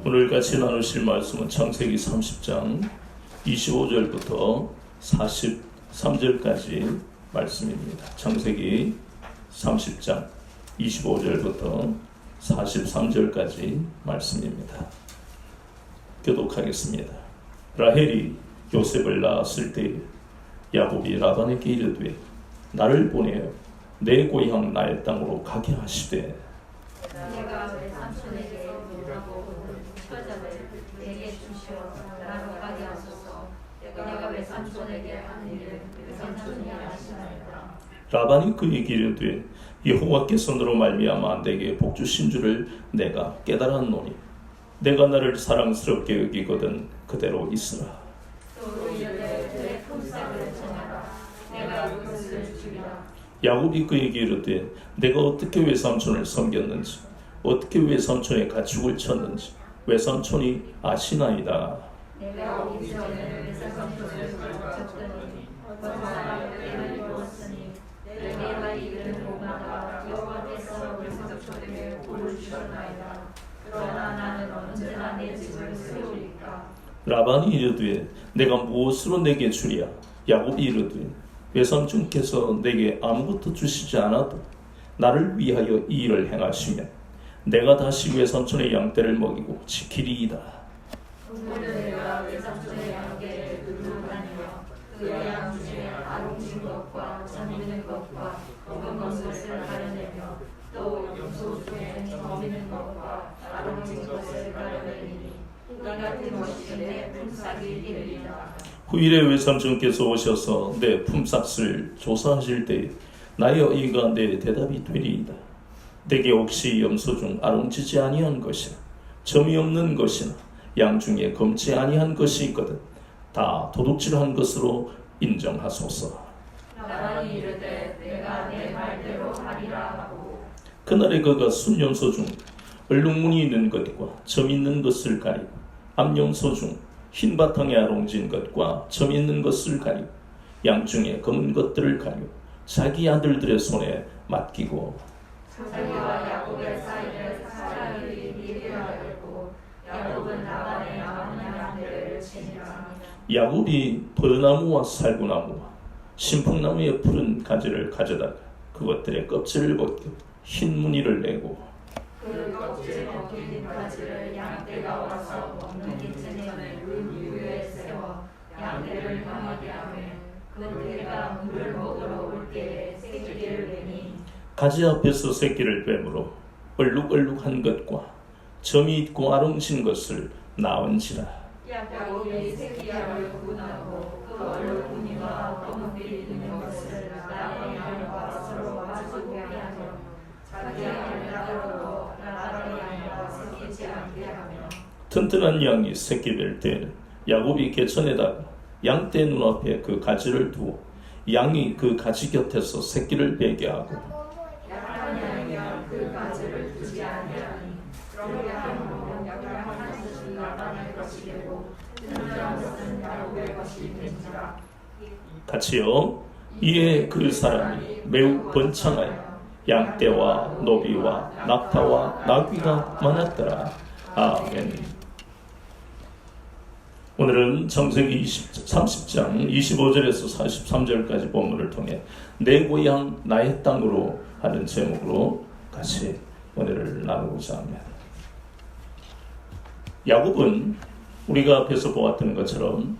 오늘 같이 나누실 말씀은 창세기 30장 25절부터 43절까지 말씀입니다. 창세기 30장 25절부터 43절까지 말씀입니다. 교독하겠습니다. 라헬이 요셉을 낳았을 때 야곱이 라반에게 이르되 나를 보내어 내 고향 나의 땅으로 가게 하시되 내가 내 삼촌에게 물어보고 처자를 내게 주시어 나로 가게 하소서. 내가 왜 삼촌에게 하는 일을 그 삼촌이 아시나이다. 라반이 그에게 이르되 여호와께서 너로 말미암아 내게 복 주신 줄을 내가 깨달았노니 내가 나를 사랑스럽게 여기거든 그대로 있으라. 또 이르되 그의 품삯을 정하라. 내가 그것을 주리라. 야곱이 그에게 이르되 내가 어떻게 외삼촌을 섬겼는지 어떻게 외삼촌의 가축을 쳤는지 외삼촌이 아시나이다. 내가 오기 전에 외삼촌을 쳤더니 어떤 사람에게 이루었으니 내가 이르는 곳마다 여호와께서 외삼촌에게 복을 주셨나이다. 그러나 나는 언제나 내 집을 세우리까. 라반이 이르되 내가 무엇으로 내게 주랴? 야곱이 이르되 외삼촌께서 내게 아무것도 주시지 않아도 나를 위하여 이 일을 행하시면 내가 다시 외삼촌의 양떼를 먹이고 지키리이다. 오늘 내가 외삼촌의 양떼를 두루 다니며 그의 양 중에 아롱진 것과 잠기는 것과 검은 것을 가려내며 또 염소 중에 거미는 것과 아롱진 것을 가려내니 이 같은 것이 내 품삯이 되리이다. 후일에 외삼촌께서 오셔서 내 품삯을 조사하실 때에 나의 어이가 내 대답이 되리이다. 내게 혹시 염소 중 아롱지지 아니한 것이나 점이 없는 것이나 양 중에 검지 아니한 것이 있거든 다 도둑질한 것으로 인정하소서. 라반이 이르되 내가 내 말대로 하리라 하고 그날에 그가 순염소 중 얼룩무늬 있는 것과 점 있는 것을 가리고 암염소 중 흰 바탕에 아롱진 것과 점 있는 것을 가리고 양 중에 검은 것들을 가리고 자기 아들들의 손에 맡기고 자기와 야곱의 사이에 사람이 미리하였고 야곱은 라반의 남은 양들을 치니라. 야곱이 포도나무와 살구나무와 신풍나무의 푸른 가지를 가져다가 그것들의 껍질을 벗겨 흰 무늬를 내고 그 껍질 벗긴 가지를 양떼가 와서 먹기 전에 그 위에 세워 양떼를 향하게 하며 그 떼가 물을 먹으러 올 때에 새끼를 내니 가지 앞에서 새끼를 빼므로 얼룩얼룩한 것과 점이 있고 아롱진 것을 낳은지라. 야곱이 새끼알을 구분하고 그 얼룩무늬와 검은빛 있는 것을 라반의 양과 서로 마주보게 하며 자기 양을 따르고 라반의 양과 섞이지 않게 하며 튼튼한 양이 새끼 뵐 때에는 야곱이 개천에다가 양떼 눈앞에 그 가지를 두어 양이 그 가지 곁에서 새끼를 베게 하고 약한 양이면 그 가지를 두지 아니하니 그렇게 함으로 약한 것은 라반의 것이 되고 튼튼한 것은 야곱의 것이 된지라. 같이요. 이에 그 사람이 매우 번창하여 양떼와 노비와 낙타와 나귀가 많았더라. 아멘. 오늘은 창세기 30장 25절에서 43절까지 본문을 통해 내 고향 나의 땅으로 하는 제목으로 같이 은혜를 나누고자 합니다. 야곱은 우리가 앞에서 보았던 것처럼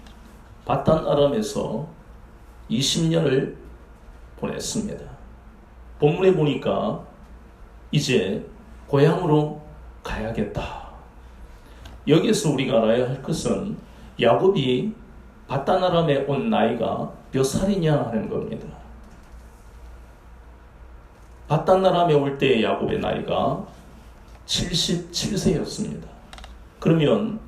바단 아람에서 20년을 보냈습니다. 본문에 보니까 이제 고향으로 가야겠다. 여기에서 우리가 알아야 할 것은 야곱이 바단 아람에 온 나이가 몇 살이냐 하는 겁니다. 바단 아람에 올 때의 야곱의 나이가 77세였습니다. 그러면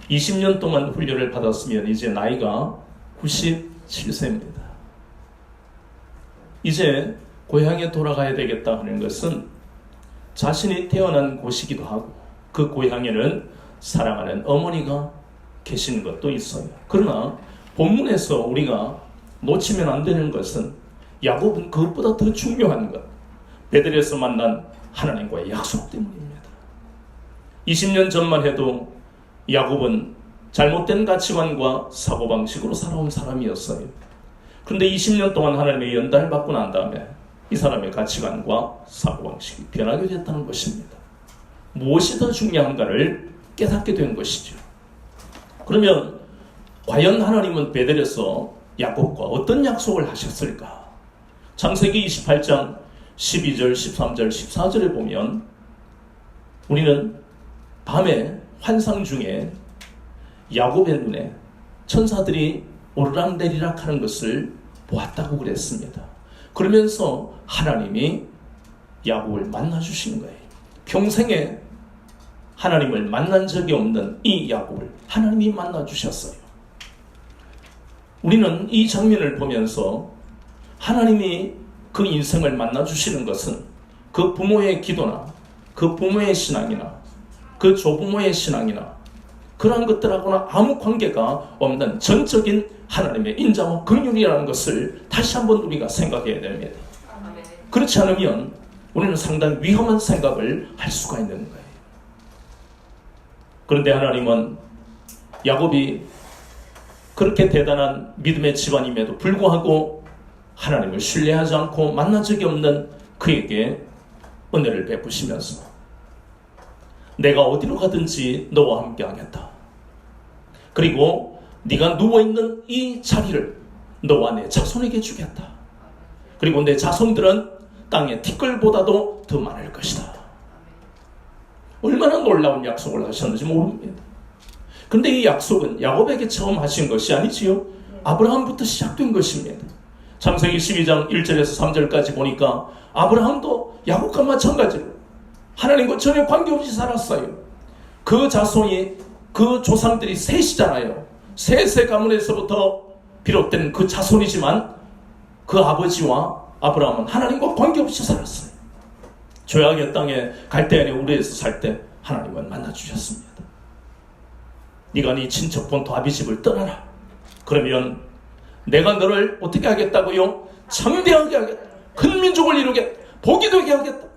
20년 동안 훈련을 받았으면 이제 나이가 97세입니다. 이제 고향에 돌아가야 되겠다 하는 것은 자신이 태어난 곳이기도 하고 그 고향에는 사랑하는 어머니가 계신 것도 있어요. 그러나 본문에서 우리가 놓치면 안 되는 것은 야곱은 그것보다 더 중요한 것, 베들에서 만난 하나님과의 약속 때문입니다. 20년 전만 해도 야곱은 잘못된 가치관과 사고방식으로 살아온 사람이었어요. 그런데 20년 동안 하나님의 연단을 받고 난 다음에 이 사람의 가치관과 사고방식이 변하게 됐다는 것입니다. 무엇이 더 중요한가를 깨닫게 된 것이죠. 그러면 과연 하나님은 베델에서 야곱과 어떤 약속을 하셨을까? 창세기 28장 12절, 13절, 14절에 보면 우리는 밤에 환상 중에 야곱의 눈에 천사들이 오르락내리락 하는 것을 보았다고 그랬습니다. 그러면서 하나님이 야곱을 만나주시는 거예요. 평생에 하나님을 만난 적이 없는 이 야곱을 하나님이 만나주셨어요. 우리는 이 장면을 보면서 하나님이 그 인생을 만나주시는 것은 그 부모의 기도나 그 부모의 신앙이나 그 조부모의 신앙이나 그러한 것들하고는 아무 관계가 없는 전적인 하나님의 인자와 긍휼이라는 것을 다시 한번 우리가 생각해야 됩니다. 그렇지 않으면 우리는 상당히 위험한 생각을 할 수가 있는 거예요. 그런데 하나님은 야곱이 그렇게 대단한 믿음의 집안임에도 불구하고 하나님을 신뢰하지 않고 만난 적이 없는 그에게 은혜를 베푸시면서 내가 어디로 가든지 너와 함께 하겠다. 그리고 네가 누워있는 이 자리를 너와 내 자손에게 주겠다. 그리고 내 자손들은 땅의 티끌보다도 더 많을 것이다. 얼마나 놀라운 약속을 하셨는지 모릅니다. 그런데 이 약속은 야곱에게 처음 하신 것이 아니지요. 아브라함부터 시작된 것입니다. 창세기 12장 1절에서 3절까지 보니까 아브라함도 야곱과 마찬가지로 하나님과 전혀 관계없이 살았어요. 그 자손이 그 조상들이 셋이잖아요. 셋의 가문에서부터 비롯된 그 자손이지만 그 아버지와 아브라함은 하나님과 관계없이 살았어요. 죄악의 땅에 갈대아인의 우르에서 살 때 하나님은 만나주셨습니다. 네가 네 친척 본토 아비집을 떠나라. 그러면 내가 너를 어떻게 하겠다고요? 창대하게 하겠다. 큰 민족을 이루겠다. 복이 되게 하겠다.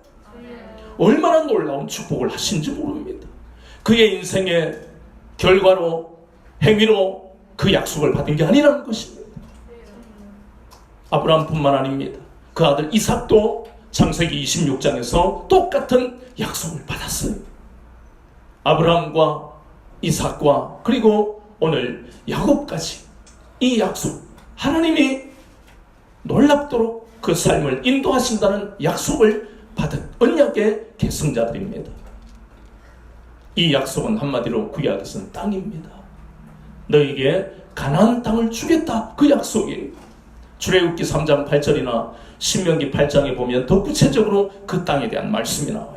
얼마나 놀라운 축복을 하신지 모릅니다. 그의 인생의 결과로 행위로 그 약속을 받은 게 아니라는 것입니다. 아브라함뿐만 아닙니다. 그 아들 이삭도 창세기 26장에서 똑같은 약속을 받았어요. 아브라함과 이삭과 그리고 오늘 야곱까지 이 약속, 하나님이 놀랍도록 그 삶을 인도하신다는 약속을 받은 언약의 계승자들입니다. 이 약속은 한마디로 구약에서는 땅입니다. 너에게 가나안 땅을 주겠다. 그 약속이에요. 출애굽기 3장 8절이나 신명기 8장에 보면 더 구체적으로 그 땅에 대한 말씀이 나와요.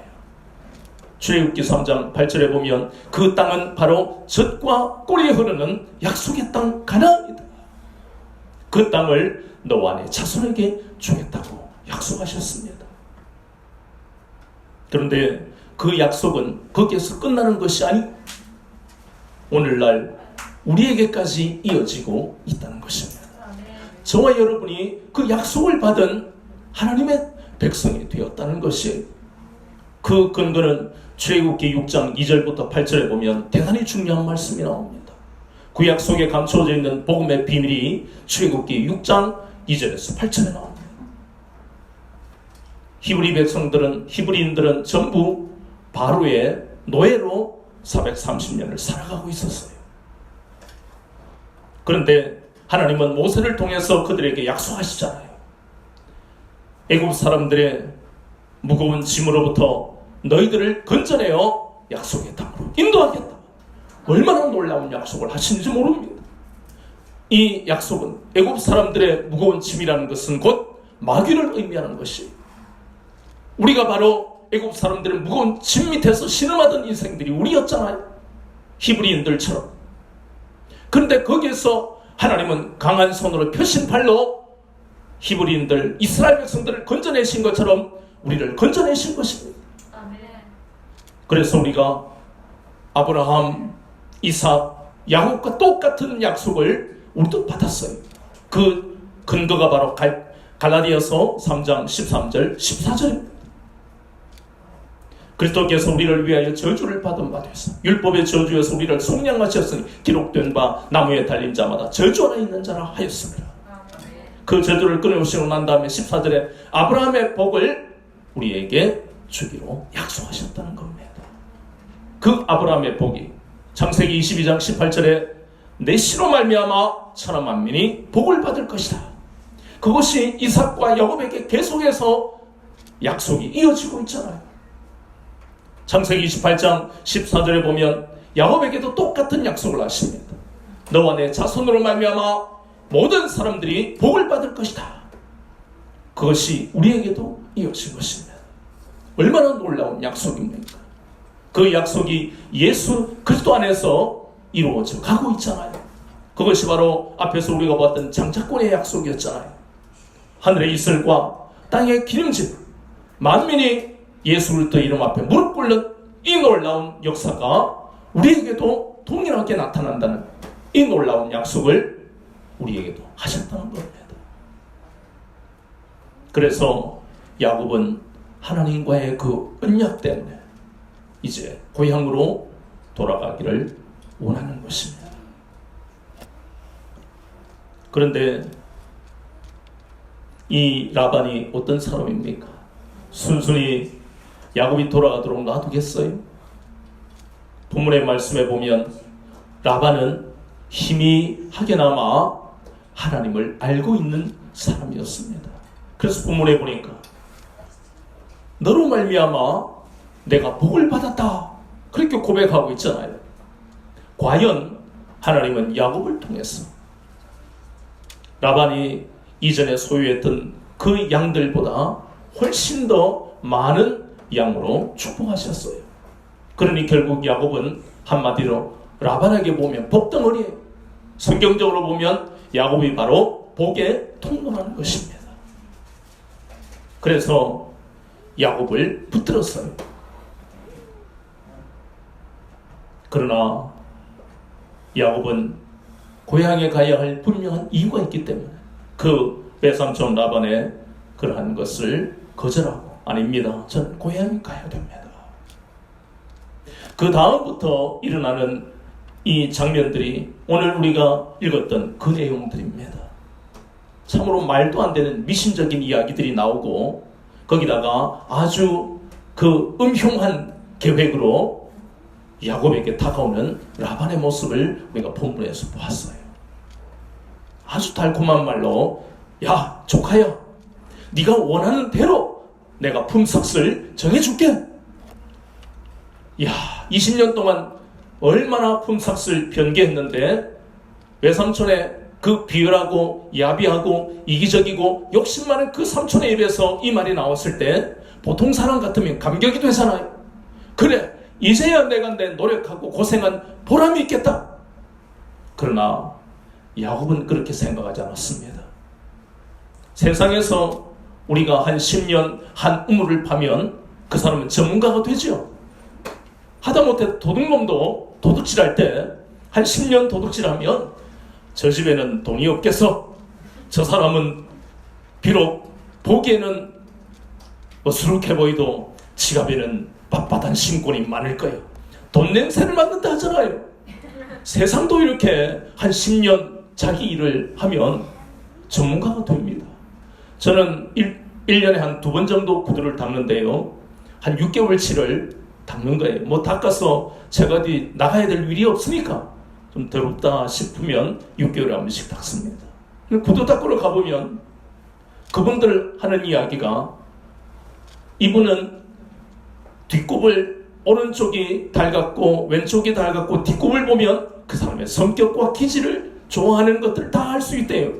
출애굽기 3장 8절에 보면 그 땅은 바로 젖과 꿀이 흐르는 약속의 땅 가나안이다. 그 땅을 너와 내 자손에게 주겠다고 약속하셨습니다. 그런데 그 약속은 거기에서 끝나는 것이 아니고 오늘날 우리에게까지 이어지고 있다는 것입니다. 저와 여러분이 그 약속을 받은 하나님의 백성이 되었다는 것이에요. 그 근거는 출애굽기 6장 2절부터 8절에 보면 대단히 중요한 말씀이 나옵니다. 그 약속에 감춰져 있는 복음의 비밀이 출애굽기 6장 2절에서 8절에 나옵니다. 히브리인들은 전부 바로의 노예로 430년을 살아가고 있었어요. 그런데 하나님은 모세를 통해서 그들에게 약속하시잖아요. 애굽 사람들의 무거운 짐으로부터 너희들을 건져내어 약속의 땅으로 인도하겠다. 얼마나 놀라운 약속을 하시는지 모릅니다. 이 약속은 애굽 사람들의 무거운 짐이라는 것은 곧 마귀를 의미하는 것이에요. 우리가 바로 애굽 사람들의 무거운 짐 밑에서 신음하던 인생들이 우리였잖아요. 히브리인들처럼. 그런데 거기에서 하나님은 강한 손으로 펴신 팔로 히브리인들, 이스라엘 백성들을 건져내신 것처럼 우리를 건져내신 것입니다. 그래서 우리가 아브라함, 이삭, 야곱과 똑같은 약속을 우리도 받았어요. 그 근거가 바로 갈라디아서 3장 13절, 14절입니다. 그리스도께서 우리를 위하여 저주를 받은 바 되사 율법의 저주에서 우리를 속량하셨으니 기록된 바 나무에 달린 자마다 저주 하나 있는 자라 하였습니다. 그 저주를 끊어오시고 난 다음에 14절에 아브라함의 복을 우리에게 주기로 약속하셨다는 겁니다. 그 아브라함의 복이 창세기 22장 18절에 내 씨로 말미암아 천하 만민이 복을 받을 것이다. 그것이 이삭과 야곱에게 계속해서 약속이 이어지고 있잖아요. 창세기 28장 14절에 보면 야곱에게도 똑같은 약속을 하십니다. 너와 내 자손으로 말미암아 모든 사람들이 복을 받을 것이다. 그것이 우리에게도 이어진 것입니다. 얼마나 놀라운 약속입니까? 그 약속이 예수 그리스도 안에서 이루어져 가고 있잖아요. 그것이 바로 앞에서 우리가 봤던 장자권의 약속이었잖아요. 하늘의 이슬과 땅의 기름짐, 만민이 예수 그리스도 이름 앞에 무릎 꿇는 이 놀라운 역사가 우리에게도 동일하게 나타난다는 이 놀라운 약속을 우리에게도 하셨다는 겁니다. 그래서 야곱은 하나님과의 그 언약 때문에 이제 고향으로 돌아가기를 원하는 것입니다. 그런데 이 라반이 어떤 사람입니까? 순순히 야곱이 돌아가도록 놔두겠어요? 본문의 말씀에 보면 라반은 희미하게나마 하나님을 알고 있는 사람이었습니다. 그래서 본문에 보니까 너로 말미암아 내가 복을 받았다 그렇게 고백하고 있잖아요. 과연 하나님은 야곱을 통해서 라반이 이전에 소유했던 그 양들보다 훨씬 더 많은 양으로 축복하셨어요. 그러니 결국 야곱은 한마디로 라반에게 보면 복덩어리예요. 성경적으로 보면 야곱이 바로 복의 통로라는 것입니다. 그래서 야곱을 붙들었어요. 그러나 야곱은 고향에 가야 할 분명한 이유가 있기 때문에 그 외삼촌 라반의 그러한 것을 거절하고 아닙니다. 저는 고향에 가야 됩니다. 그 다음부터 일어나는 이 장면들이 오늘 우리가 읽었던 그 내용들입니다. 참으로 말도 안 되는 미신적인 이야기들이 나오고 거기다가 아주 그 음흉한 계획으로 야곱에게 다가오는 라반의 모습을 우리가 본문에서 보았어요. 아주 달콤한 말로 야 조카야 네가 원하는 대로 내가 품삯을 정해줄게. 야 20년 동안 얼마나 품삯을 변개했는데 외삼촌의 그 비열하고 야비하고 이기적이고 욕심 많은 그 삼촌의 입에서 이 말이 나왔을 때 보통 사람 같으면 감격이 되잖아요. 그래 이제야 내가 내 노력하고 고생한 보람이 있겠다. 그러나 야곱은 그렇게 생각하지 않았습니다. 세상에서 우리가 한 10년 한 우물을 파면 그 사람은 전문가가 되죠. 하다못해 도둑놈도 도둑질할 때 한 10년 도둑질하면 저 집에는 돈이 없겠어. 저 사람은 비록 보기에는 어수룩해 보이도 지갑에는 빳빳한 신권이 많을 거예요. 돈 냄새를 맡는다 하잖아요. 세상도 이렇게 한 10년 자기 일을 하면 전문가가 됩니다. 저는 1년에 한 2번 정도 구두를 닦는데요. 한 6개월치를 닦는 거예요. 뭐 닦아서 제가 어디 나가야 될 일이 없으니까 좀 더럽다 싶으면 6개월에 한 번씩 닦습니다. 구두 닦으러 가보면 그분들 하는 이야기가 이분은 뒷굽을 오른쪽이 닳았고 왼쪽이 닳았고 뒷굽을 보면 그 사람의 성격과 기질을 좋아하는 것들 다 알 수 있대요.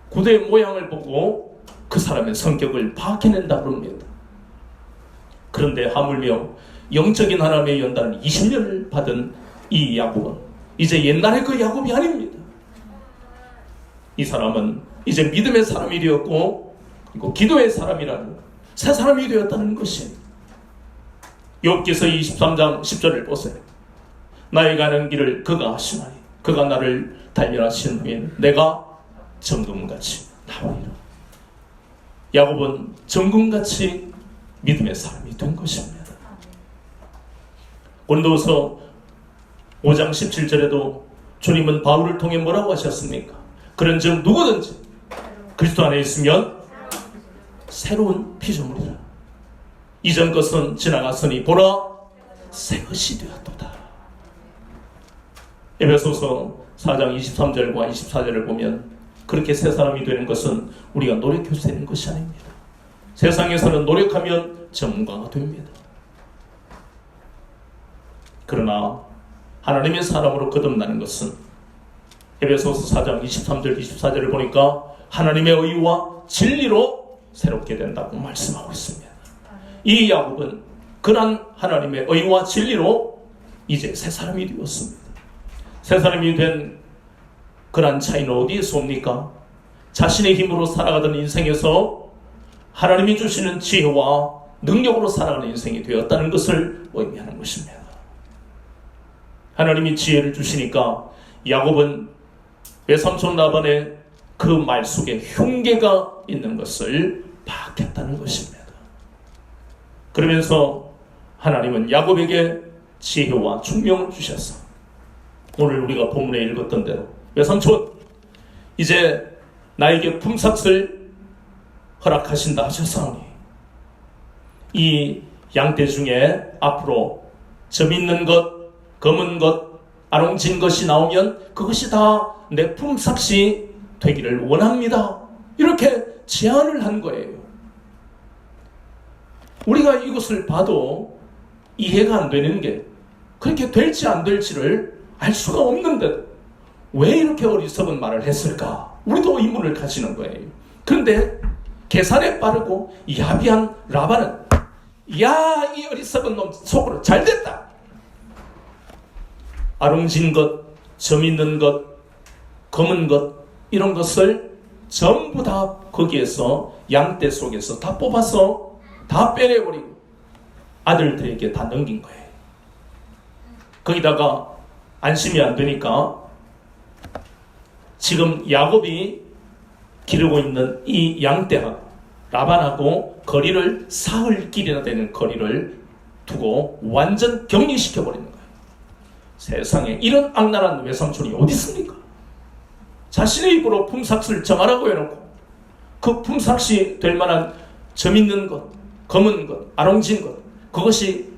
구두의 모양을 보고 그 사람의 성격을 파악해낸다 그럽니다. 그런데 하물며 영적인 하나님의 연단을 20년을 받은 이 야곱은 이제 옛날의 그 야곱이 아닙니다. 이 사람은 이제 믿음의 사람이 되었고 그리고 기도의 사람이라는 새 사람이 되었다는 것입니다. 욥기서 23장 10절을 보세요. 나의 가는 길을 그가 하시나니 그가 나를 단련하신 후에는 내가 정금같이 나오리라. 야곱은 정금같이 믿음의 사람이 된 것입니다. 고린도후서 5장 17절에도 주님은 바울을 통해 뭐라고 하셨습니까? 그런즉 누구든지 그리스도 안에 있으면 새로운 피조물이라. 이전 것은 지나갔으니 보라 새 것이 되었도다. 에베소서 4장 23절과 24절을 보면 그렇게 새 사람이 되는 것은 우리가 노력해서 되는 것이 아닙니다. 세상에서는 노력하면 전문가가 됩니다. 그러나 하나님의 사람으로 거듭나는 것은 에베소서 4장 23절 24절을 보니까 하나님의 의와 진리로 새롭게 된다고 말씀하고 있습니다. 이 야곱은 그런 하나님의 의와 진리로 이제 새 사람이 되었습니다. 새 사람이 된 그런 차이는 어디에서 옵니까? 자신의 힘으로 살아가던 인생에서 하나님이 주시는 지혜와 능력으로 살아가는 인생이 되었다는 것을 의미하는 것입니다. 하나님이 지혜를 주시니까 야곱은 외삼촌 라반의 그 말 속에 흉계가 있는 것을 파악했다는 것입니다. 그러면서 하나님은 야곱에게 지혜와 총명을 주셔서 오늘 우리가 본문에 읽었던 대로 외삼촌 이제 나에게 품삯을 허락하신다 하셨사오니 이 양떼 중에 앞으로 점 있는 것, 검은 것, 아롱진 것이 나오면 그것이 다 내 품삯이 되기를 원합니다. 이렇게 제안을 한 거예요. 우리가 이것을 봐도 이해가 안 되는 게 그렇게 될지 안 될지를 알 수가 없는데 왜 이렇게 어리석은 말을 했을까? 우리도 의문을 가지는 거예요. 그런데 계산에 빠르고 야비한 라반은 야, 이 어리석은 놈 속으로 잘 됐다. 아롱진 것, 점 있는 것, 검은 것 이런 것을 전부 다 거기에서 양떼 속에서 다 뽑아서 다 빼내버리고 아들들에게 다 넘긴 거예요. 거기다가 안심이 안 되니까 지금 야곱이 기르고 있는 이 양떼하고 라반하고 거리를 사흘 길이나 되는 거리를 두고 완전 격리시켜버리는 거예요. 세상에 이런 악랄한 외삼촌이 어디 있습니까? 자신의 입으로 품삯을 정하라고 해놓고 그 품삯이 될 만한 점 있는 것, 검은 것, 아롱진 것 그것이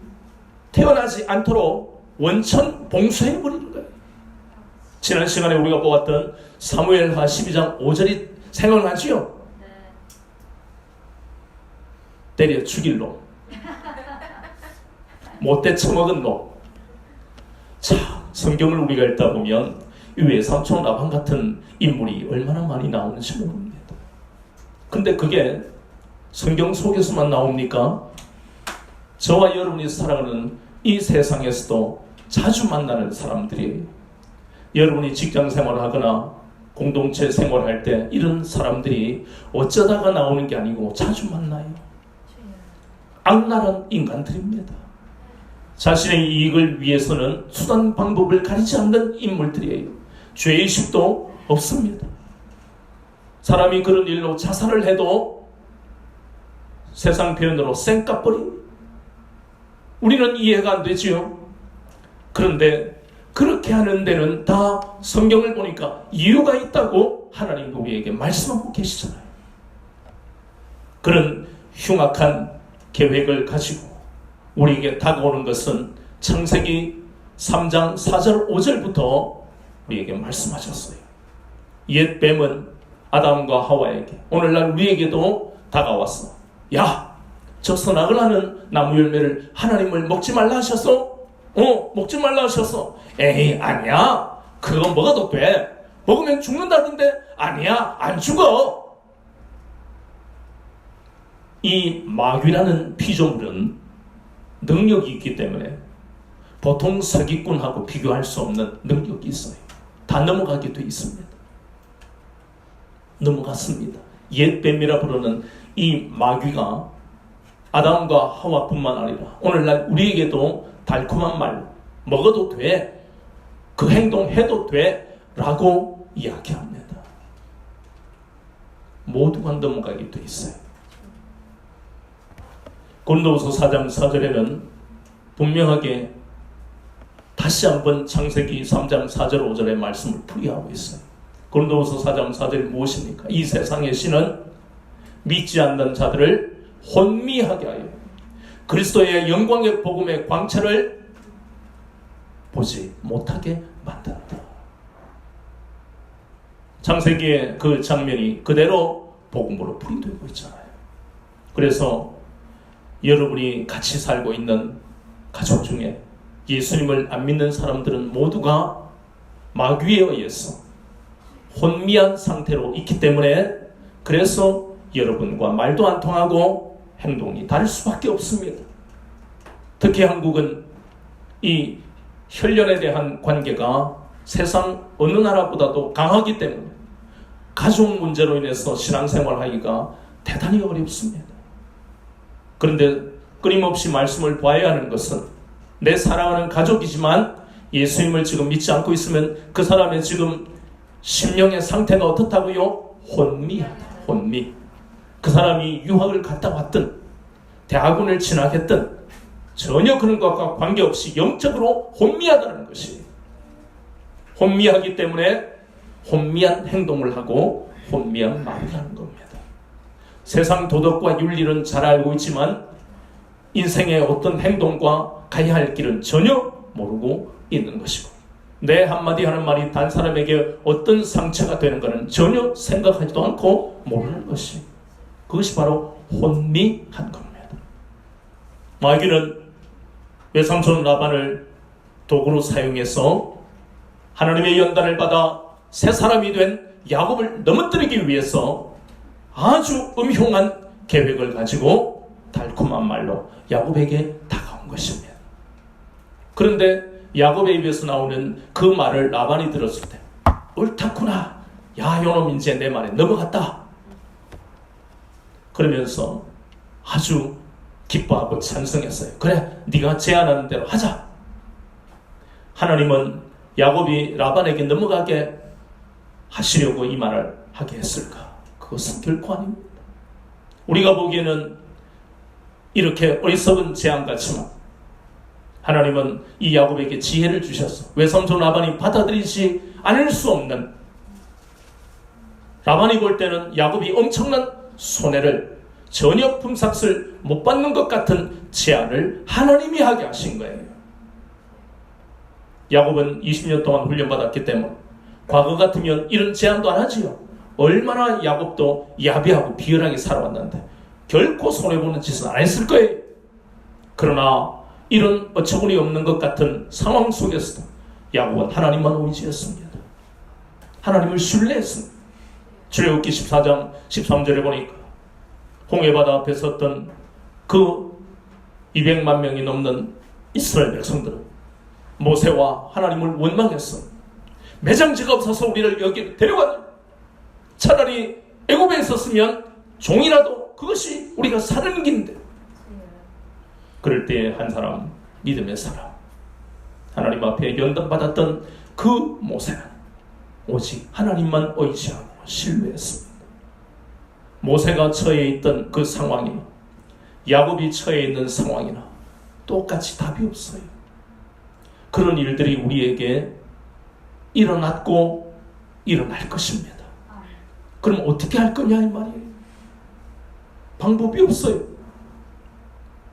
태어나지 않도록 원천 봉쇄해버리는 거예요. 지난 시간에 우리가 보았던 사무엘하 12장 5절이 생각나지요? 때려 죽일 놈, 못돼 처먹은 놈. 자, 성경을 우리가 읽다 보면 이 외삼촌 라반 같은 인물이 얼마나 많이 나오는지 모릅니다. 근데 그게 성경 속에서만 나옵니까? 저와 여러분이 살아가는 이 세상에서도 자주 만나는 사람들이에요. 여러분이 직장 생활을 하거나 공동체 생활할 때 이런 사람들이 어쩌다가 나오는 게 아니고 자주 만나요. 악랄한 인간들입니다. 자신의 이익을 위해서는 수단 방법을 가리지 않는 인물들이에요. 죄의식도 없습니다. 사람이 그런 일로 자살을 해도 세상 표현으로 쌩까버립니다. 우리는 이해가 안 되지요. 그런데 그렇게 하는 데는 다 성경을 보니까 이유가 있다고 하나님 우리에게 말씀하고 계시잖아요. 그런 흉악한 계획을 가지고 우리에게 다가오는 것은 창세기 3장 4절 5절부터 우리에게 말씀하셨어요. 옛 뱀은 아담과 하와에게 오늘날 우리에게도 다가왔어. 야, 저 선악을 하는 나무 열매를 하나님을 먹지 말라 하셨어? 먹지 말라 하셨어. 에이, 아니야. 그거 먹어도 돼. 먹으면 죽는다던데. 아니야, 안 죽어. 이 마귀라는 피조물은 능력이 있기 때문에 보통 사기꾼하고 비교할 수 없는 능력이 있어요. 다 넘어가게 돼 있습니다. 넘어갔습니다. 옛 뱀이라 부르는 이 마귀가 아담과 하와뿐만 아니라 오늘날 우리에게도 달콤한 말 먹어도 돼, 그 행동 해도 돼 라고 이야기합니다. 모두가 넘어가게 돼 있어요. 고린도후서 4장 4절에는 분명하게 다시 한번 창세기 3장 4절 5절의 말씀을 풀이하고 있어요. 고린도후서 4장 4절이 무엇입니까? 이 세상의 신은 믿지 않는 자들을 혼미하게 하여 그리스도의 영광의 복음의 광채를 보지 못하게 만든다. 창세기의 그 장면이 그대로 복음으로 풀이되고 있잖아요. 그래서 여러분이 같이 살고 있는 가족 중에 예수님을 안 믿는 사람들은 모두가 마귀에 의해서 혼미한 상태로 있기 때문에 그래서 여러분과 말도 안 통하고 행동이 다를 수밖에 없습니다. 특히 한국은 이 혈연에 대한 관계가 세상 어느 나라보다도 강하기 때문에 가족 문제로 인해서 신앙생활하기가 대단히 어렵습니다. 그런데 끊임없이 말씀을 봐야 하는 것은 내 사랑하는 가족이지만 예수님을 지금 믿지 않고 있으면 그 사람의 지금 심령의 상태가 어떻다고요? 혼미하다. 혼미. 그 사람이 유학을 갔다 왔든 대학원을 진학했든 전혀 그런 것과 관계없이 영적으로 혼미하다는 것이 혼미하기 때문에 혼미한 행동을 하고 혼미한 말을 하는 겁니다. 세상 도덕과 윤리는 잘 알고 있지만 인생의 어떤 행동과 가야 할 길은 전혀 모르고 있는 것이고 내 한마디 하는 말이 다른 사람에게 어떤 상처가 되는가는 전혀 생각하지도 않고 모르는 것이 그것이 바로 혼미한 겁니다. 마귀는 외삼촌 라반을 도구로 사용해서 하나님의 연단을 받아 새 사람이 된 야곱을 넘어뜨리기 위해서 아주 음흉한 계획을 가지고 달콤한 말로 야곱에게 다가온 것입니다. 그런데 야곱의 입에서 나오는 그 말을 라반이 들었을 때 옳다구나. 야, 요놈 이제 내 말에 넘어갔다. 그러면서 아주 기뻐하고 찬성했어요. 그래, 네가 제안하는 대로 하자. 하나님은 야곱이 라반에게 넘어가게 하시려고 이 말을 하게 했을까? 그것은 결코 아닙니다. 우리가 보기에는 이렇게 어리석은 제안 같지만 하나님은 이 야곱에게 지혜를 주셨어. 외삼촌 라반이 받아들이지 않을 수 없는, 라반이 볼 때는 야곱이 엄청난 손해를, 전혀 품삯을 못 받는 것 같은 제안을 하나님이 하게 하신 거예요. 야곱은 20년 동안 훈련받았기 때문에 과거 같으면 이런 제안도 안 하지요. 얼마나 야곱도 야비하고 비열하게 살아왔는데 결코 손해보는 짓은 안 했을 거예요. 그러나 이런 어처구니 없는 것 같은 상황 속에서도 야곱은 하나님만 의지했습니다. 하나님을 신뢰했습니다. 출애굽기 14장 13절에 보니까 홍해바다 앞에 섰던 그 200만 명이 넘는 이스라엘 백성들은 모세와 하나님을 원망했어. 매장지가 없어서 우리를 여기 데려가냐? 차라리 애굽에 있었으면 종이라도 그것이 우리가 사는 길인데. 그럴 때 한 사람, 믿음의 사람, 하나님 앞에 연단받았던 그 모세는 오직 하나님만 의지하고 신뢰했습니다. 모세가 처해 있던 그 상황이나 야곱이 처해 있는 상황이나 똑같이 답이 없어요. 그런 일들이 우리에게 일어났고 일어날 것입니다. 그럼 어떻게 할 거냐 이 말이에요. 방법이 없어요.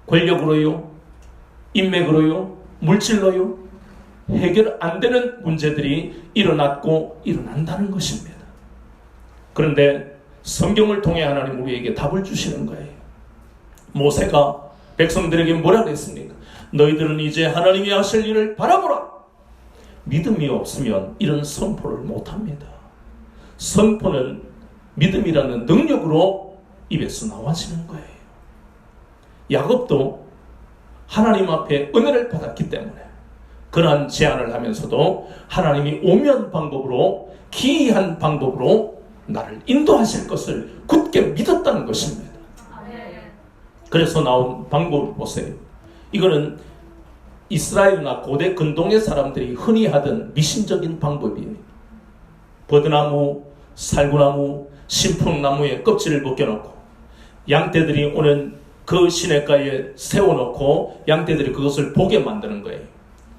권력으로요, 인맥으로요, 물질로요 해결 안 되는 문제들이 일어났고 일어난다는 것입니다. 그런데 성경을 통해 하나님 우리에게 답을 주시는 거예요. 모세가 백성들에게 뭐라 그랬습니까? 너희들은 이제 하나님이 하실 일을 바라보라. 믿음이 없으면 이런 선포를 못합니다. 선포는 믿음이라는 능력으로 입에서 나와지는 거예요. 야곱도 하나님 앞에 은혜를 받았기 때문에 그러한 제안을 하면서도 하나님이 오면 방법으로, 기이한 방법으로 나를 인도하실 것을 굳게 믿었다는 것입니다. 그래서 나온 방법을 보세요. 이거는 이스라엘이나 고대 근동의 사람들이 흔히 하던 미신적인 방법이에요. 버드나무, 살구나무, 신풍나무에 껍질을 벗겨놓고 양떼들이 오는 그 시냇가에 세워놓고 양떼들이 그것을 보게 만드는 거예요.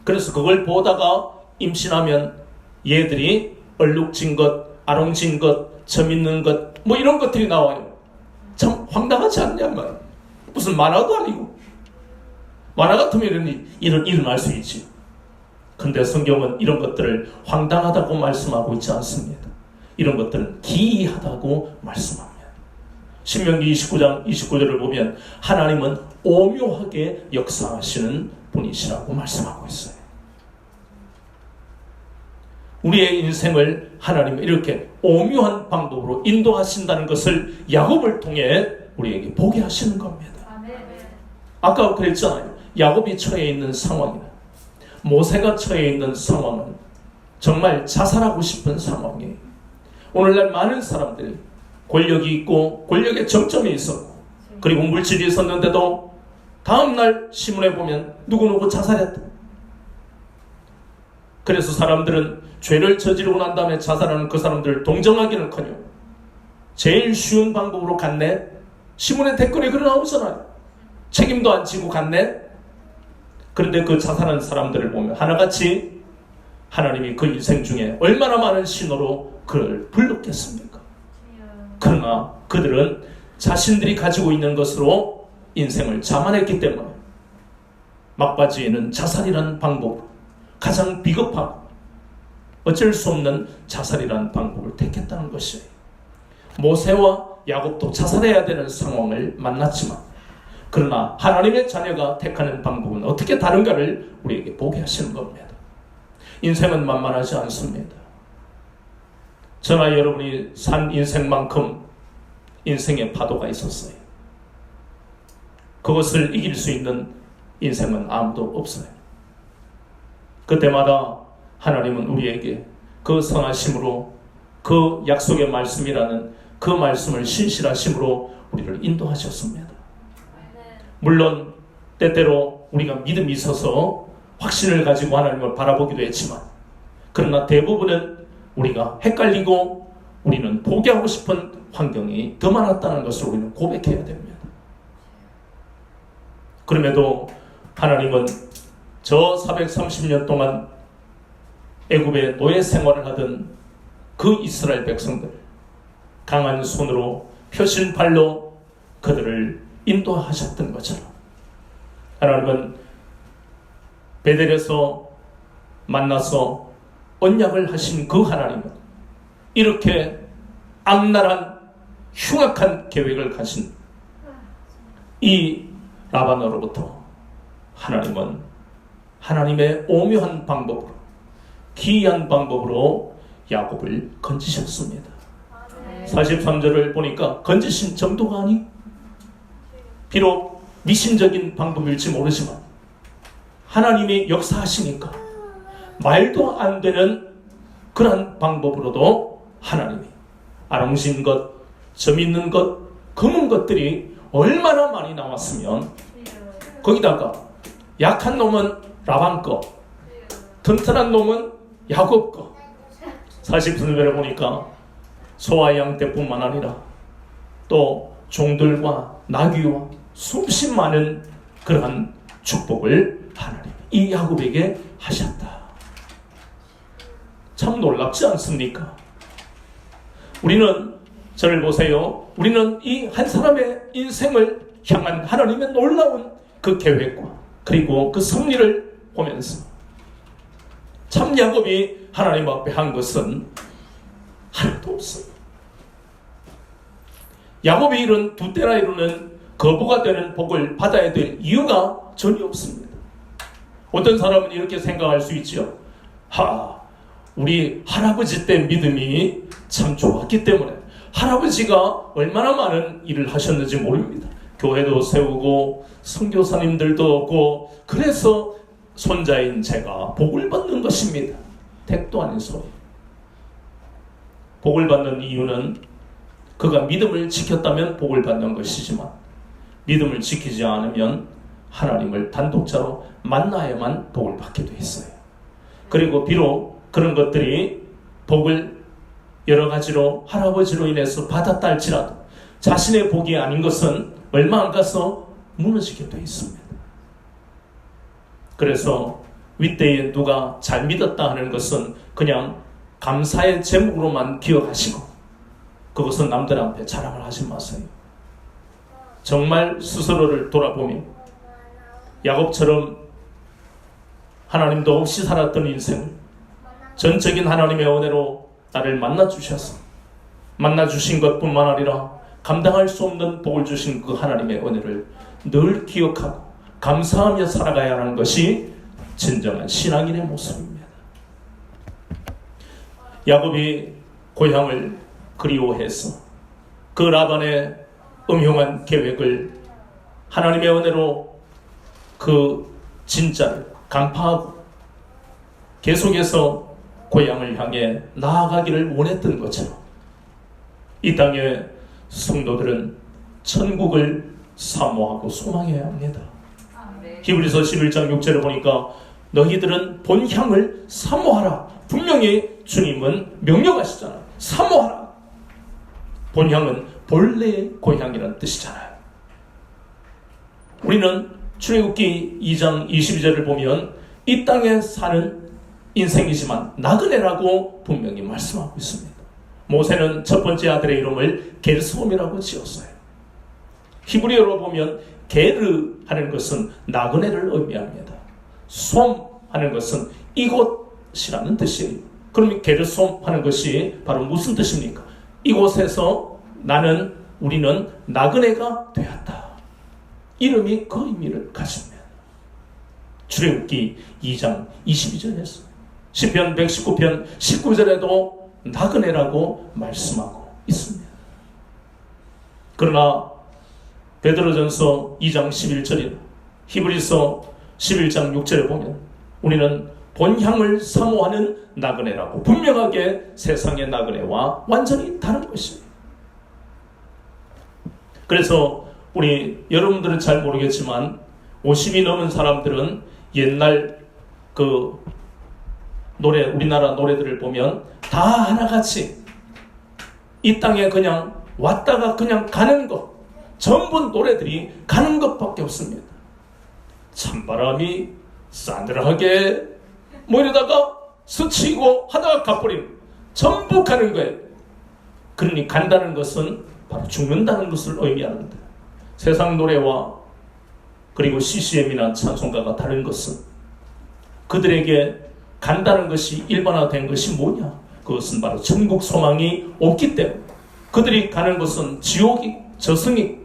그래서 그걸 보다가 임신하면 얘들이 얼룩진 것, 아롱진 것, 점 있는 것, 뭐 이런 것들이 나와요. 참 황당하지 않냐면 무슨 만화도 아니고. 만화 같으면 이런 일어날 수 있지. 근데 성경은 이런 것들을 황당하다고 말씀하고 있지 않습니다. 이런 것들은 기이하다고 말씀합니다. 신명기 29장 29절을 보면 하나님은 오묘하게 역사하시는 분이시라고 말씀하고 있어요. 우리의 인생을 하나님은 이렇게 오묘한 방법으로 인도하신다는 것을 야곱을 통해 우리에게 보게 하시는 겁니다. 아까 그랬잖아요. 야곱이 처해 있는 상황이나 모세가 처해 있는 상황은 정말 자살하고 싶은 상황이에요. 오늘날 많은 사람들이 권력이 있고 권력의 정점에 있었고 그리고 물질이 있었는데도 다음날 신문에 보면 누구누구 자살했다. 그래서 사람들은 죄를 저지르고 난 다음에 자살하는 그 사람들을 동정하기는커녕 제일 쉬운 방법으로 갔네. 신문에 댓글에 그래 나오잖아요. 책임도 안 지고 갔네. 그런데 그 자살한 사람들을 보면 하나같이 하나님이 그 인생 중에 얼마나 많은 신호로 그를 불렀겠습니까? 그러나 그들은 자신들이 가지고 있는 것으로 인생을 자만했기 때문에 막바지에는 자살이라는 방법, 가장 비겁하고 어쩔 수 없는 자살이라는 방법을 택했다는 것이에요. 모세와 야곱도 자살해야 되는 상황을 만났지만 그러나 하나님의 자녀가 택하는 방법은 어떻게 다른가를 우리에게 보게 하시는 겁니다. 인생은 만만하지 않습니다. 저나 여러분이 산 인생만큼 인생의 파도가 있었어요. 그것을 이길 수 있는 인생은 아무도 없어요. 그때마다 하나님은 우리에게 그 선하심으로 그 약속의 말씀이라는 그 말씀을 신실하심으로 우리를 인도하셨습니다. 물론 때때로 우리가 믿음이 있어서 확신을 가지고 하나님을 바라보기도 했지만 그러나 대부분은 우리가 헷갈리고 우리는 포기하고 싶은 환경이 더 많았다는 것을 우리는 고백해야 됩니다. 그럼에도 하나님은 저 430년 동안 애굽의 노예 생활을 하던 그 이스라엘 백성들 강한 손으로 펴신 발로 그들을 인도하셨던 것처럼 하나님은 베델에서 만나서 언약을 하신 그 하나님은 이렇게 악랄한 흉악한 계획을 가진 이 라반으로부터 하나님은 하나님의 오묘한 방법으로 기이한 방법으로 야곱을 건지셨습니다. 43절을 보니까 건지신 정도가 아니 비록 미신적인 방법일지 모르지만 하나님이 역사하시니까 말도 안 되는 그런 방법으로도 하나님이 아롱진 것, 점 있는 것, 검은 것들이 얼마나 많이 나왔으면 거기다가 약한 놈은 라반 거, 튼튼한 놈은 야곱 거. 40분을 보니까 소와 양 때뿐만 아니라 또 종들과 나귀와 수십 많은 그러한 축복을 하나님 이 야곱에게 하셨다. 참 놀랍지 않습니까? 우리는 저를 보세요. 우리는 이 한 사람의 인생을 향한 하나님의 놀라운 그 계획과 그리고 그 섭리를 보면서 참 야곱이 하나님 앞에 한 것은 하나도 없습니다. 야곱이 이룬 두 때나 이루는 거부가 되는 복을 받아야 될 이유가 전혀 없습니다. 어떤 사람은 이렇게 생각할 수 있죠. 우리 할아버지 때 믿음이 참 좋았기 때문에 할아버지가 얼마나 많은 일을 하셨는지 모릅니다. 교회도 세우고 선교사님들도 없고 그래서 손자인 제가 복을 받는 것입니다. 택도 아닌 소리. 복을 받는 이유는 그가 믿음을 지켰다면 복을 받는 것이지만 믿음을 지키지 않으면 하나님을 단독자로 만나야만 복을 받게 돼 있어요. 그리고 비록 그런 것들이 복을 여러 가지로 할아버지로 인해서 받았다 할지라도 자신의 복이 아닌 것은 얼마 안 가서 무너지게 돼 있습니다. 그래서 윗대에 누가 잘 믿었다 하는 것은 그냥 감사의 제목으로만 기억하시고 그것은 남들 앞에 자랑을 하지 마세요. 정말 스스로를 돌아보며 야곱처럼 하나님도 없이 살았던 인생을 전적인 하나님의 은혜로 나를 만나주셔서 만나주신 것뿐만 아니라 감당할 수 없는 복을 주신 그 하나님의 은혜를 늘 기억하고 감사하며 살아가야 하는 것이 진정한 신앙인의 모습입니다. 야곱이 고향을 그리워해서 그 라반의 음흉한 계획을 하나님의 은혜로 그 진짜를 간파하고 계속해서 고향을 향해 나아가기를 원했던 것처럼 이 땅의 성도들은 천국을 사모하고 소망해야 합니다. 히브리서 11장 6절을 보니까 너희들은 본향을 사모하라. 분명히 주님은 명령하시잖아요. 사모하라. 본향은 본래의 고향이라는 뜻이잖아요. 우리는 출애굽기 2장 22절을 보면 이 땅에 사는 인생이지만 나그네라고 분명히 말씀하고 있습니다. 모세는 첫 번째 아들의 이름을 게르솜이라고 지었어요. 히브리어로 보면 게르 하는 것은 나그네를 의미합니다. 솜 하는 것은 이곳이라는 뜻이에요. 그럼 게르솜 하는 것이 바로 무슨 뜻입니까? 이곳에서 우리는 나그네가 되었다. 이름이 그 의미를 가집니다. 출애굽기 2장 22절에서 시편 119편 19절에도 나그네라고 말씀하고 있습니다. 그러나 베드로전서 2장 11절이나 히브리서 11장 6절에 보면 우리는 본향을 사모하는 나그네라고 분명하게 세상의 나그네와 완전히 다른 것입니다. 그래서 여러분들은 잘 모르겠지만 50이 넘은 사람들은 옛날 그 우리나라 노래들을 보면 다 하나같이 이 땅에 그냥 왔다가 그냥 가는 것, 전부 노래들이 가는 것밖에 없습니다. 찬바람이 싸늘하게 이러다가 스치고 하다가 가버리는, 전부 가는 거예요. 그러니 간다는 것은 바로 죽는다는 것을 의미하는데, 세상 노래와 그리고 CCM이나 찬송가가 다른 것은 그들에게 간다는 것이 일반화된 것이 뭐냐? 그것은 바로 천국 소망이 없기 때문에 그들이 가는 곳은 지옥이, 저승이,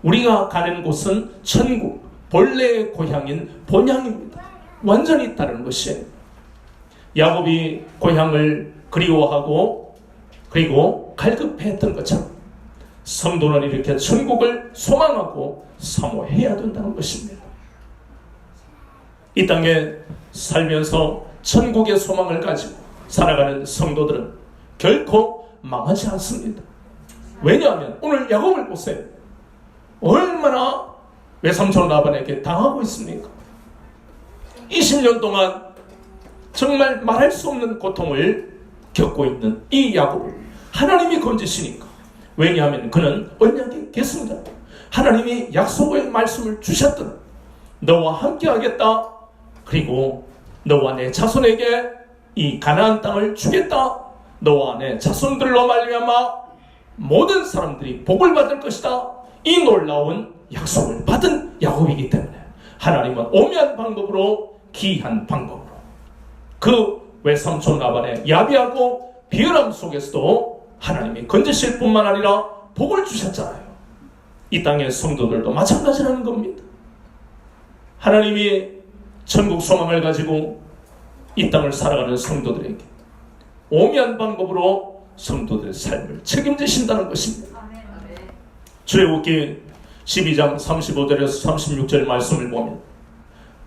우리가 가는 곳은 천국, 본래의 고향인 본향입니다. 완전히 다른 것이에요. 야곱이 고향을 그리워하고 그리고 갈급했던 것처럼 성도는 이렇게 천국을 소망하고 사모해야 된다는 것입니다. 이 땅에 살면서 천국의 소망을 가지고 살아가는 성도들은 결코 망하지 않습니다. 왜냐하면 오늘 야곱을 보세요. 얼마나 외삼촌 라반에게 당하고 있습니까? 20년 동안 정말 말할 수 없는 고통을 겪고 있는 이 야곱을 하나님이 건지시니까. 왜냐하면 그는 언약이 겠습니다. 하나님이 약속의 말씀을 주셨던, 너와 함께 하겠다, 그리고 너와 내 자손에게 이 가나안 땅을 주겠다, 너와 내 자손들로 말미암아 모든 사람들이 복을 받을 것이다, 이 놀라운 약속을 받은 야곱이기 때문에 하나님은 오묘한 방법으로, 기이한 방법으로 그 외삼촌 라반의 야비하고 비열함 속에서도 하나님이 건지실 뿐만 아니라 복을 주셨잖아요. 이 땅의 성도들도 마찬가지라는 겁니다. 하나님이 천국 소망을 가지고 이 땅을 살아가는 성도들에게 오묘한 방법으로 성도들의 삶을 책임지신다는 것입니다. 출애굽기 12장 35절에서 36절 말씀을 보면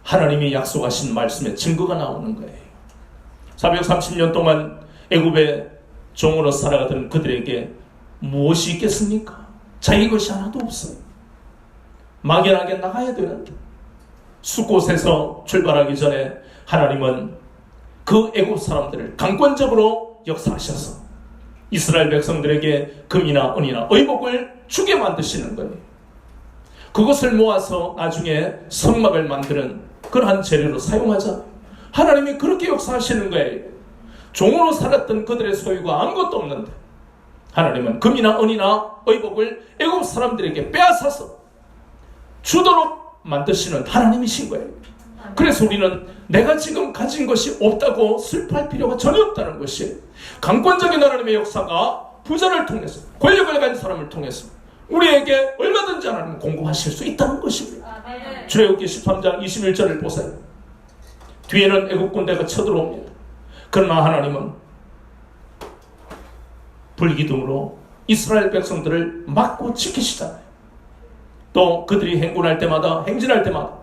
하나님이 약속하신 말씀에 증거가 나오는 거예요. 430년 동안 애굽의 종으로 살아가던 그들에게 무엇이 있겠습니까? 자기 것이 하나도 없어요. 막연하게 나가야 되는데, 숫곳에서 출발하기 전에 하나님은 그 애굽 사람들을 강권적으로 역사하셔서 이스라엘 백성들에게 금이나 은이나 의복을 주게 만드시는 거예요. 그것을 모아서 나중에 성막을 만드는 그러한 재료로 사용하잖아요. 하나님이 그렇게 역사하시는 거예요. 종으로 살았던 그들의 소유가 아무것도 없는데 하나님은 금이나 은이나 의복을 애굽 사람들에게 빼앗아서 주도록 만드시는 하나님이신 거예요. 그래서 우리는 내가 지금 가진 것이 없다고 슬퍼할 필요가 전혀 없다는 것이, 강권적인 하나님의 역사가 부자를 통해서, 권력을 가진 사람을 통해서 우리에게 얼마든지 하나님은 공급하실 수 있다는 것입니다. 출애굽기 13장 21절을 보세요. 뒤에는 애굽 군대가 쳐들어옵니다. 그러나 하나님은 불기둥으로 이스라엘 백성들을 막고 지키시잖아요. 또 그들이 행군할 때마다, 행진할 때마다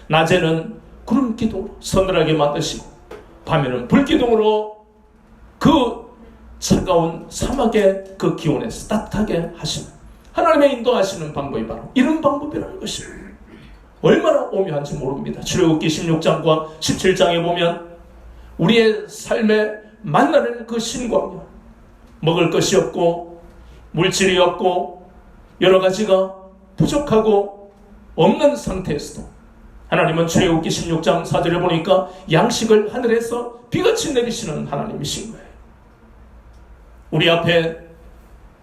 낮에는 구름기둥으로 서늘하게 만드시고 밤에는 불기둥으로 그 차가운 사막의 그 기온에서 따뜻하게 하시는 하나님의 인도하시는 방법이 바로 이런 방법이라는 것입니다. 얼마나 오묘한지 모릅니다. 출애굽기 16장과 17장에 보면 우리의 삶에 만나는 그 신광야, 먹을 것이 없고 물질이 없고 여러 가지가 부족하고 없는 상태에서도 하나님은 출애굽기 16장 4절에 보니까 양식을 하늘에서 비같이 내리시는 하나님이신 거예요. 우리 앞에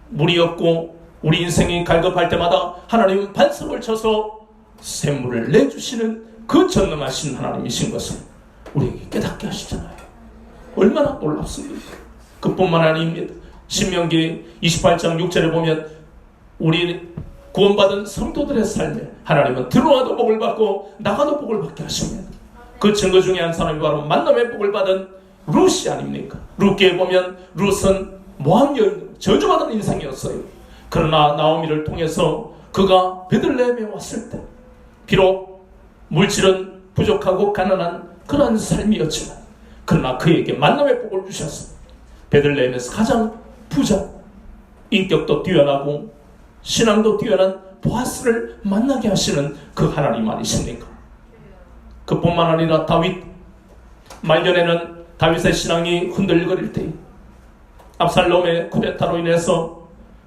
물이 없고 우리 인생이 갈급할 때마다 하나님은 반석을 쳐서 샘물을 내주시는 그 전능하신 하나님이신 것을 우리에게 깨닫게 하시잖아요. 얼마나 놀랍습니까? 그뿐만 아닙니다. 신명기 28장 6절에 보면 우리 구원받은 성도들의 삶에 하나님은 들어와도 복을 받고 나가도 복을 받게 하십니다. 그 증거 중에 한 사람이 바로 만남의 복을 받은 룻이 아닙니까? 룻기에 보면 룻은 모함 여인, 저주받은 인생이었어요. 그러나 나오미를 통해서 그가 베들레헴에 왔을 때 비록 물질은 부족하고 가난한 그러한 삶이었지만 그러나 그에게 만남의 복을 주셨습니다. 베들레헴에서 가장 부자, 인격도 뛰어나고 신앙도 뛰어난 보아스를 만나게 하시는 그 하나님 아니십니까? 그뿐만 아니라 다윗, 말년에는 다윗의 신앙이 흔들거릴 때 압살롬의 쿠데타로 인해서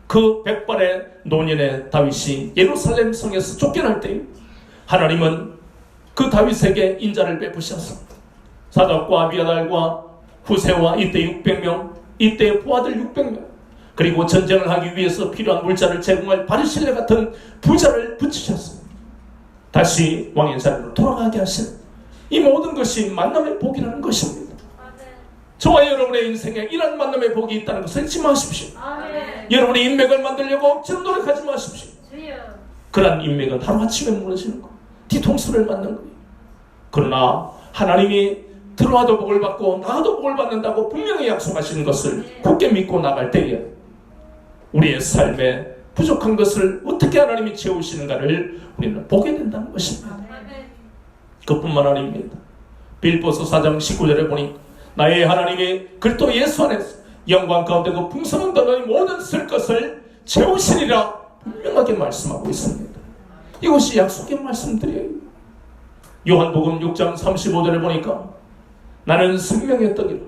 그 백발의 노년의 다윗이 예루살렘 성에서 쫓겨날 때 하나님은 그 다윗에게 인자를 베푸셔서 사독과 아비아달과 후세와 이때 600명, 이때의 부하들 600명, 그리고 전쟁을 하기 위해서 필요한 물자를 제공할 바르실레 같은 부자를 붙이셨습니다. 다시 왕의 자리로 돌아가게 하시는 이 모든 것이 만남의 복이라는 것입니다. 저와 여러분의 인생에 이런 만남의 복이 있다는 것을 잊지 마십시오. 여러분의 인맥을 만들려고 억지로 노력하지 마십시오. 그런 인맥은 하루아침에 무너지는 거, 뒤통수를 맞는 거예요. 그러나 하나님이 들어와도 복을 받고 나가도 복을 받는다고 분명히 약속하시는 것을 굳게 믿고 나갈 때에 우리의 삶에 부족한 것을 어떻게 하나님이 채우시는가를 우리는 보게 된다는 것입니다. 그뿐만 아닙니다. 빌보서 4장 19절에 보니 나의 하나님이 그리스도 예수 안에서 영광 가운데 그 풍성한 너희 모든 쓸 것을 채우시리라 분명하게 말씀하고 있습니다. 이것이 약속의 말씀들이에요. 요한복음 6장 35절에 보니까 나는 생명의 떡이라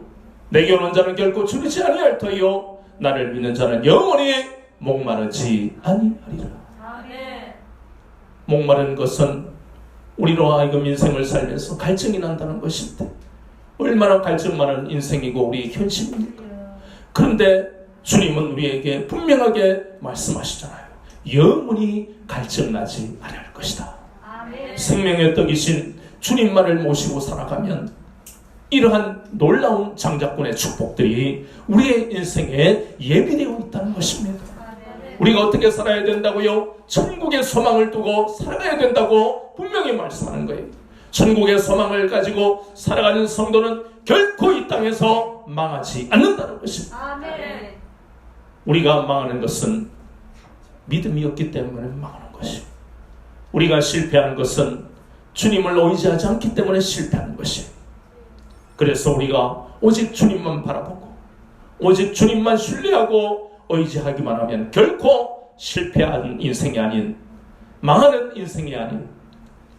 내게 오는 자는 결코 줄이지 아니할 터이요 나를 믿는 자는 영원히 목마르지 아니하리라. 목마른 것은 우리로 하여금 인생을 살면서 갈증이 난다는 것인데 얼마나 갈증 많은 인생이고 우리의 현실입니까? 그런데 주님은 우리에게 분명하게 말씀하시잖아요. 영원히 갈증나지 아니할 것이다. 생명의 떡이신 주님만을 모시고 살아가면 이러한 놀라운 장자권의 축복들이 우리의 인생에 예비되어 있다는 것입니다. 우리가 어떻게 살아야 된다고요? 천국의 소망을 두고 살아가야 된다고 분명히 말씀하는 거예요. 천국의 소망을 가지고 살아가는 성도는 결코 이 땅에서 망하지 않는다는 것입니다. 우리가 망하는 것은 믿음이 없기 때문에 망하는 것이고 우리가 실패하는 것은 주님을 의지하지 않기 때문에 실패하는 것이에요. 그래서 우리가 오직 주님만 바라보고 오직 주님만 신뢰하고 의지하기만 하면 결코 실패한 인생이 아닌 망하는 인생이 아닌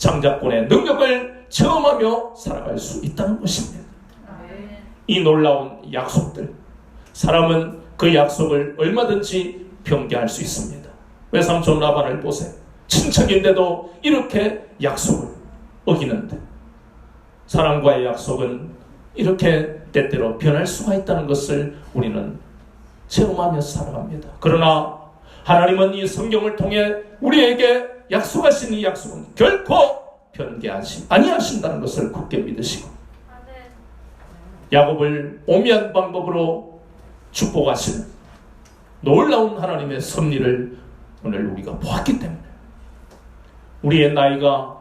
장자권의 능력을 체험하며 살아갈 수 있다는 것입니다. 이 놀라운 약속들, 사람은 그 약속을 얼마든지 변개할 수 있습니다. 외삼촌 라반을 보세요. 친척인데도 이렇게 약속을 어기는데, 사람과의 약속은 이렇게 때때로 변할 수가 있다는 것을 우리는 체험하며 살아갑니다. 그러나 하나님은 이 성경을 통해 우리에게 약속하신 이 약속은 결코 변개하지 아니하신다는 것을 굳게 믿으시고, 야곱을 오묘한 방법으로 축복하시는 놀라운 하나님의 섭리를 오늘 우리가 보았기 때문에, 우리의 나이가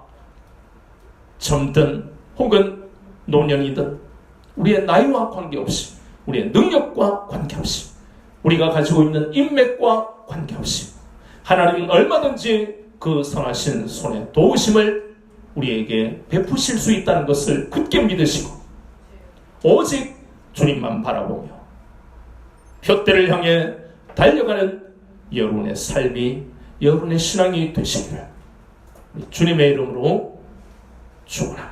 젊든 혹은 노년이든 우리의 나이와 관계없이, 우리의 능력과 관계없이, 우리가 가지고 있는 인맥과 관계없이 하나님은 얼마든지 그 선하신 손의 도우심을 우리에게 베푸실 수 있다는 것을 굳게 믿으시고, 오직 주님만 바라보며 표대를 향해 달려가는 여러분의 삶이, 여러분의 신앙이 되시기를 주님의 이름으로 축원합니다.